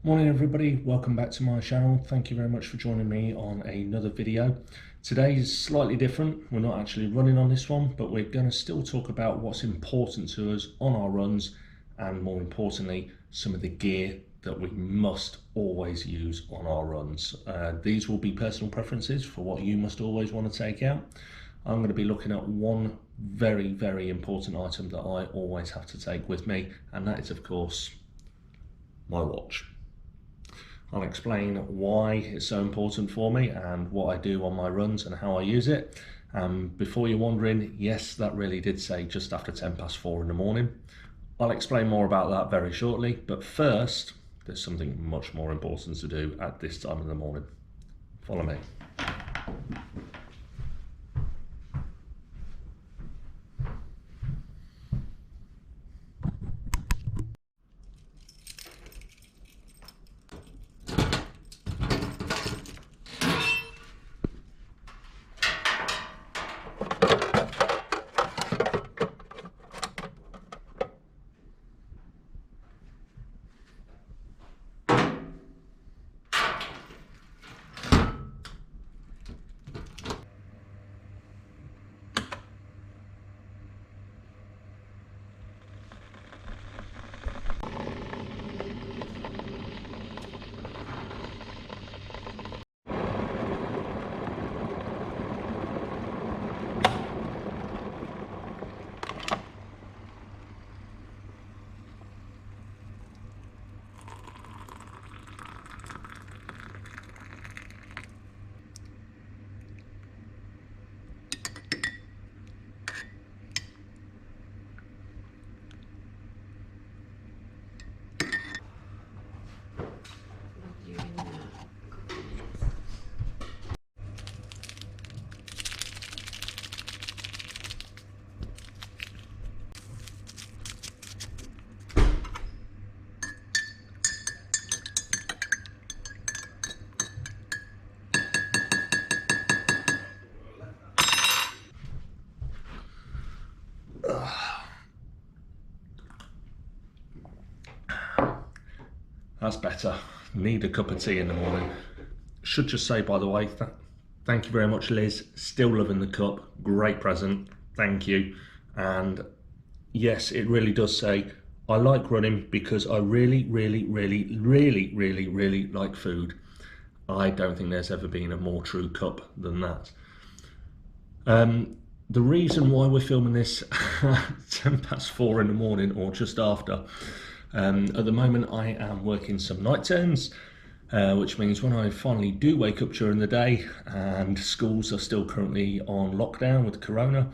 Morning everybody, welcome back to my channel. Thank you very much for joining me on another video. Today is slightly different. We're not actually running on this one, but we're going to still talk about what's important to us on our runs, and more importantly, some of the gear that we must always use on our runs. These will be personal preferences for what you must always want to take out. I'm going to be looking at one very important item that I always have to take with me, and that is of course my watch. I'll explain why it's so important for me and what I do on my runs and how I use it. Before you're wondering, yes, that really did say just after 4:10 in the morning. I'll explain more about that very shortly, but first, there's something much more important to do at this time of the morning. Follow me. That's better. Need a cup of tea in the morning. Should just say, by the way, thank you very much, Liz. Still loving the cup. Great present. Thank you. And yes, it really does say, I like running because I really like food. I don't think there's ever been a more true cup than that. The reason why we're filming this at 4:10 in the morning, or just after, at the moment I am working some night turns, which means when I finally do wake up during the day and schools are still currently on lockdown with Corona,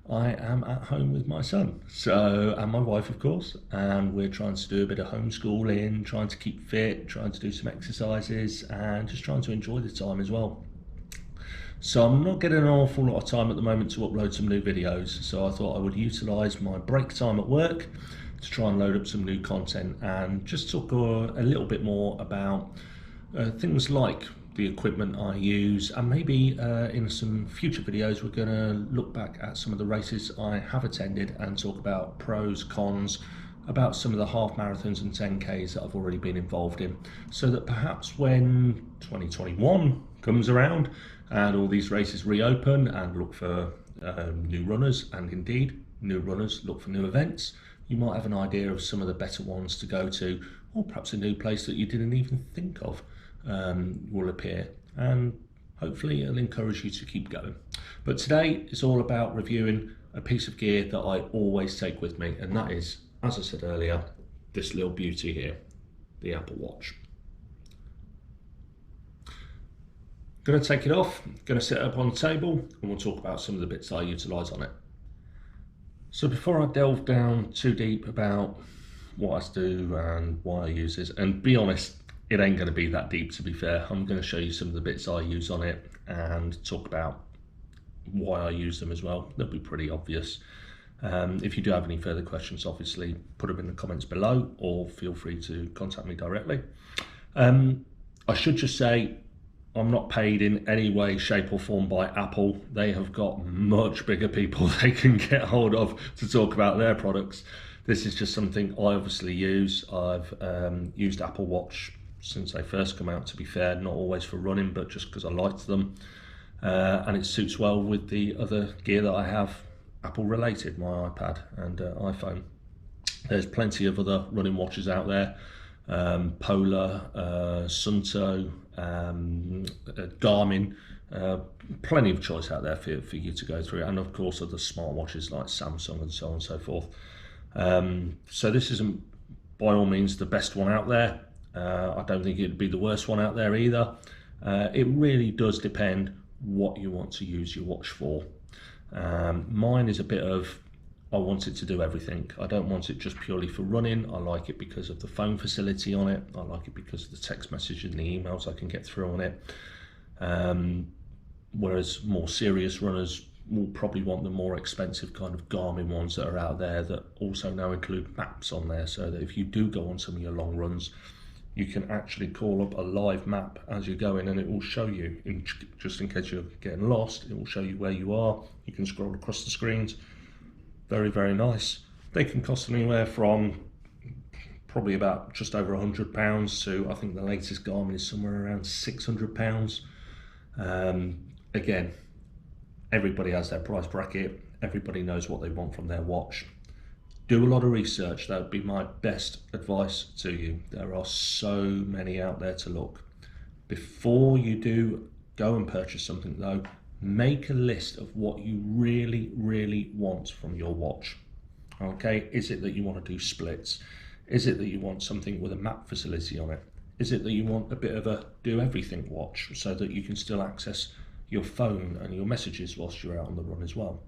I am at home with my son, and my wife of course, and we're trying to do a bit of homeschooling, trying to keep fit, trying to do some exercises, and just trying to enjoy the time as well. So I'm not getting an awful lot of time at the moment to upload some new videos, so I thought I would utilise my break time at work to try and load up some new content and just talk a little bit more about things like the equipment I use, and maybe in some future videos we're going to look back at some of the races I have attended and talk about pros, cons, about some of the half marathons and 10Ks that I've already been involved in, so that perhaps when 2021 comes around and all these races reopen and look for new runners, and indeed new runners look for new events, you might have an idea of some of the better ones to go to, or perhaps a new place that you didn't even think of will appear, and hopefully it'll encourage you to keep going. But today it's all about reviewing a piece of gear that I always take with me, and that is, as I said earlier, this little beauty here, the Apple Watch. Going to take it off, going to set it up on the table, and we'll talk about some of the bits I utilise on it. So before I delve down too deep about what I do and why I use this, and be honest, it ain't going to be that deep to be fair. I'm going to show you some of the bits I use on it and talk about why I use them as well. They'll be pretty obvious. If you do have any further questions, obviously put them in the comments below, or feel free to contact me directly. I should just say, I'm not paid in any way, shape or form by Apple. They have got much bigger people they can get hold of to talk about their products. This is just something I obviously use. I've used Apple Watch since they first come out, to be fair, not always for running, but just because I liked them. And it suits well with the other gear that I have, Apple related, my iPad and iPhone. There's plenty of other running watches out there, Polar, Sunto, Garmin, plenty of choice out there for you to go through, and of course other smartwatches like Samsung and so on and so forth. So this isn't by all means the best one out there. I don't think it'd be the worst one out there either. It really does depend what you want to use your watch for. Mine is a bit of, I want it to do everything. I don't want it just purely for running. I like it because of the phone facility on it. I like it because of the text messages and the emails I can get through on it. Whereas more serious runners will probably want the more expensive kind of Garmin ones that are out there that also now include maps on there, so that if you do go on some of your long runs, you can actually call up a live map as you're going, and it will show you, just in case you're getting lost, it will show you where you are. You can scroll across the screens. Very, very nice. They can cost anywhere from probably about just over £100 to, I think the latest Garmin is somewhere around £600. Again, everybody has their price bracket. Everybody knows what they want from their watch. Do a lot of research. That would be my best advice to you. There are so many out there to look. Before you do go and purchase something though, make a list of what you really, really want from your watch. Okay, is it that you want to do splits? Is it that you want something with a map facility on it? Is it that you want a bit of a do everything watch so that you can still access your phone and your messages whilst you're out on the run as well?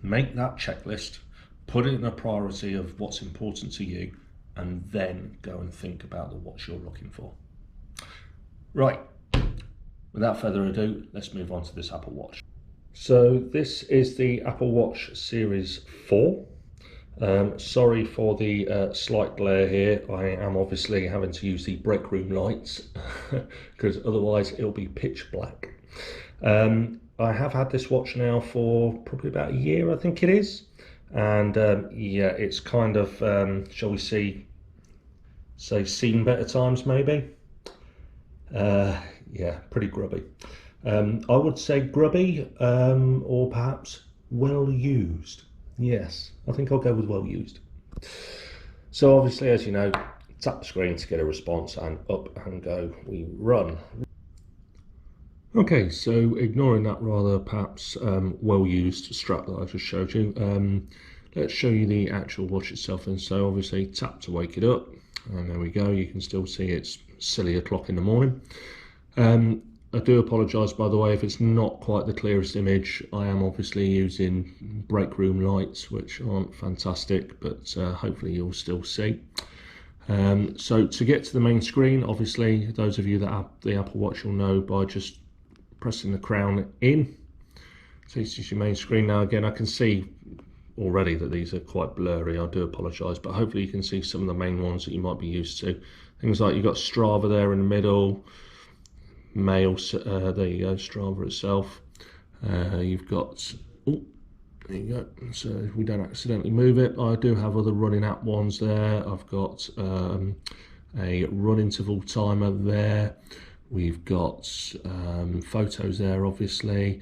Make that checklist, put it in a priority of what's important to you, and then go and think about the watch you're looking for. Right, without further ado, let's move on to this Apple Watch. So this is the Apple Watch Series 4. Sorry for the slight glare here. I am obviously having to use the break room lights because otherwise it'll be pitch black. I have had this watch now for probably about a year, I think it is. And yeah, it's kind of, shall we say seen better times maybe. Yeah, pretty grubby. I would say grubby, or perhaps well used. Yes, I think I'll go with well used. So obviously, as you know, tap the screen to get a response, and up and go we run. Okay, so ignoring that rather perhaps well used strap that I just showed you, let's show you the actual watch itself. And so obviously tap to wake it up, and there we go. You can still see it's silly o'clock in the morning. I do apologise, by the way, if it's not quite the clearest image. I am obviously using break room lights, which aren't fantastic, but hopefully you'll still see. So to get to the main screen, obviously, those of you that have the Apple Watch will know by just pressing the crown in. So this is your main screen. Now again, I can see already that these are quite blurry. I do apologise, but hopefully you can see some of the main ones that you might be used to. Things like you've got Strava there in the middle. Mail, there you go, Strava itself. You've got, oh, there you go, so if we don't accidentally move it, I do have other running app ones there. I've got a run interval timer there. We've got photos there, obviously.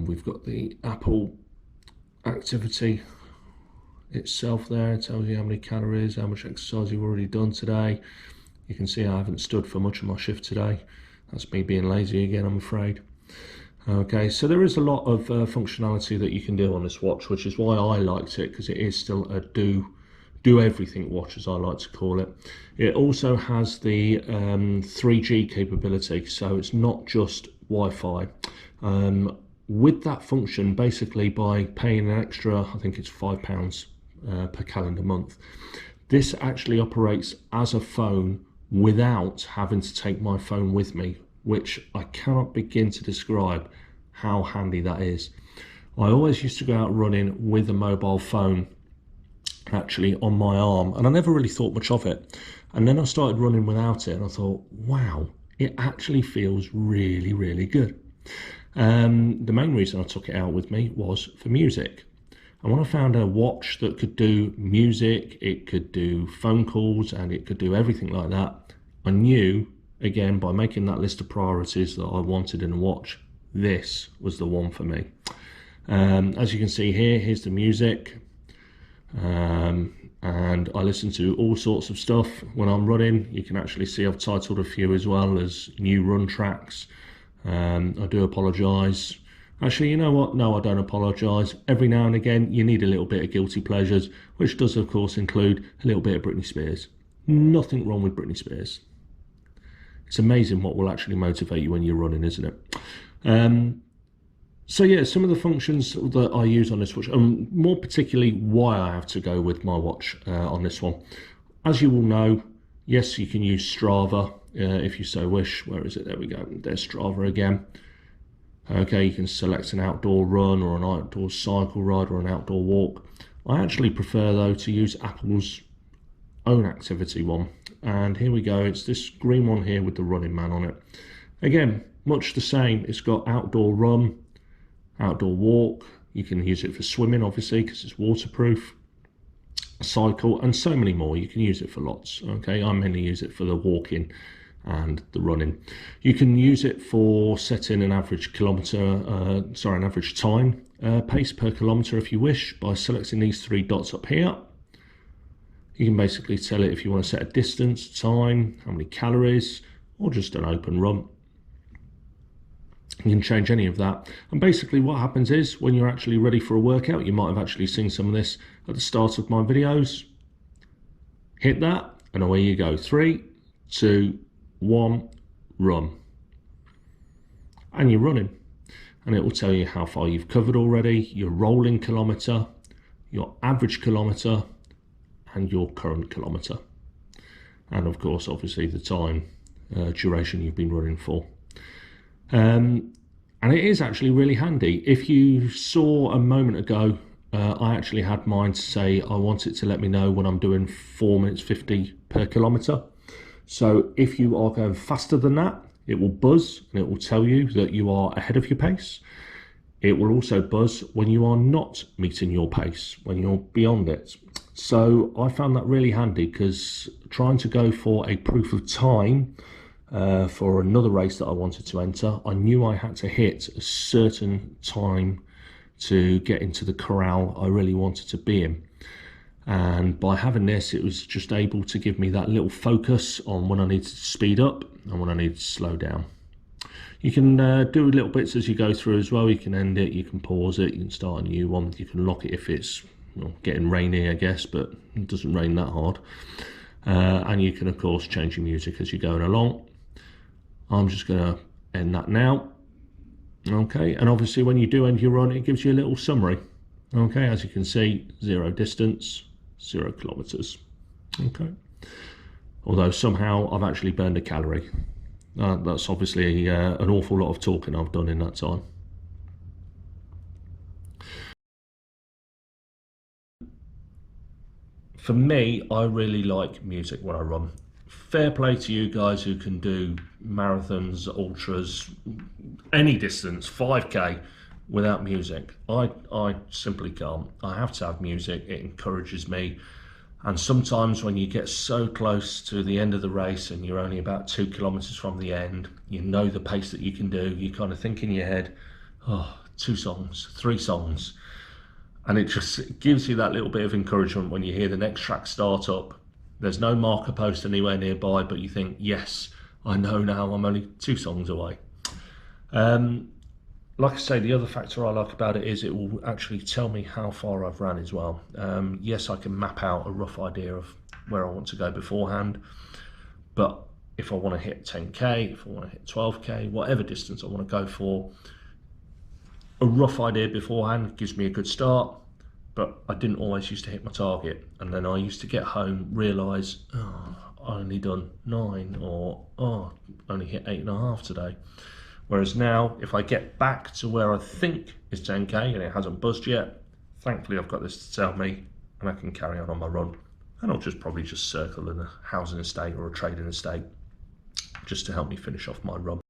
We've got the Apple activity itself there. It tells you how many calories, how much exercise you've already done today. You can see I haven't stood for much of my shift today. That's me being lazy again, I'm afraid. Okay, so there is a lot of functionality that you can do on this watch, which is why I liked it, because it is still a do everything watch, as I like to call it. It also has the 3G capability, so it's not just Wi-Fi. With that function, basically by paying an extra, I think it's £5 per calendar month, this actually operates as a phone without having to take my phone with me, which I cannot begin to describe how handy that is. I always used to go out running with a mobile phone actually on my arm, and I never really thought much of it. And then I started running without it, and I thought, wow, it actually feels really, really good. The main reason I took it out with me was for music. And when I found a watch that could do music, it could do phone calls, and it could do everything like that, I knew, again, by making that list of priorities that I wanted in a watch, this was the one for me. As you can see here, here's the music. And I listen to all sorts of stuff when I'm running. You can actually see I've titled a few as well as new run tracks. I do apologise. Actually, you know what? No, I don't apologise. Every now and again, you need a little bit of guilty pleasures, which does, of course, include a little bit of Britney Spears. Nothing wrong with Britney Spears. It's amazing what will actually motivate you when you're running, isn't it? So yeah, some of the functions that I use on this watch, and more particularly why I have to go with my watch on this one. As you will know, yes, you can use Strava if you so wish. Where is it? There we go. There's Strava again. Okay, you can select an outdoor run or an outdoor cycle ride or an outdoor walk. I actually prefer though to use Apple's own activity one. And here we go. It's this green one here with the Running Man on it. Again, much the same. It's got outdoor run, outdoor walk. You can use it for swimming, obviously, because it's waterproof. Cycle, and so many more. You can use it for lots. Okay, I mainly use it for the walking and the running. You can use it for setting an average an average time pace per kilometre if you wish, by selecting these three dots up here. You can basically tell it if you want to set a distance, time, how many calories, or just an open run. You can change any of that. And basically what happens is when you're actually ready for a workout, you might have actually seen some of this at the start of my videos. Hit that and away you go. 3, 2, 1, run. And you're running. And it will tell you how far you've covered already, your rolling kilometre, your average kilometre, and your current kilometre. And of course, obviously the time duration you've been running for. And it is actually really handy. If you saw a moment ago, I actually had mine to say I want it to let me know when I'm doing 4 minutes 50 per kilometre. So if you are going faster than that, it will buzz and it will tell you that you are ahead of your pace. It will also buzz when you are not meeting your pace, when you're beyond it. So I found that really handy, because trying to go for a proof of time for another race that I wanted to enter, I knew I had to hit a certain time to get into the corral I really wanted to be in. And by having this, it was just able to give me that little focus on when I needed to speed up and when I needed to slow down. You can do little bits as you go through as well. You can end it, you can pause it, you can start a new one, you can lock it if it's getting rainy, I guess, but it doesn't rain that hard. And you can of course change your music as you're going along. I'm just going to end that now. Okay, and obviously when you do end your run, it gives you a little summary. Okay, as you can see, 0 distance, 0 kilometers. Okay, although somehow I've actually burned a calorie. That's obviously an awful lot of talking I've done in that time. For me, I really like music when I run. Fair play to you guys who can do marathons, ultras, any distance, 5K without music. I simply can't. I have to have music. It encourages me. And sometimes when you get so close to the end of the race and you're only about 2 kilometers from the end, you know the pace that you can do. You kind of think in your head, oh, 2 songs, 3 songs. And it just gives you that little bit of encouragement when you hear the next track start up. There's no marker post anywhere nearby, but you think, yes, I know now I'm only 2 songs away. Like I say, the other factor I like about it is it will actually tell me how far I've ran as well. Yes, I can map out a rough idea of where I want to go beforehand, but if I want to hit 10K, if I want to hit 12K, whatever distance I want to go for, a rough idea beforehand gives me a good start. But I didn't always used to hit my target, and then I used to get home, realise, oh, I only done 9, or oh, only hit 8.5 today. Whereas now, if I get back to where I think is 10K and it hasn't buzzed yet, thankfully I've got this to tell me, and I can carry on my run. And I'll probably just circle in a housing estate or a trading estate just to help me finish off my run.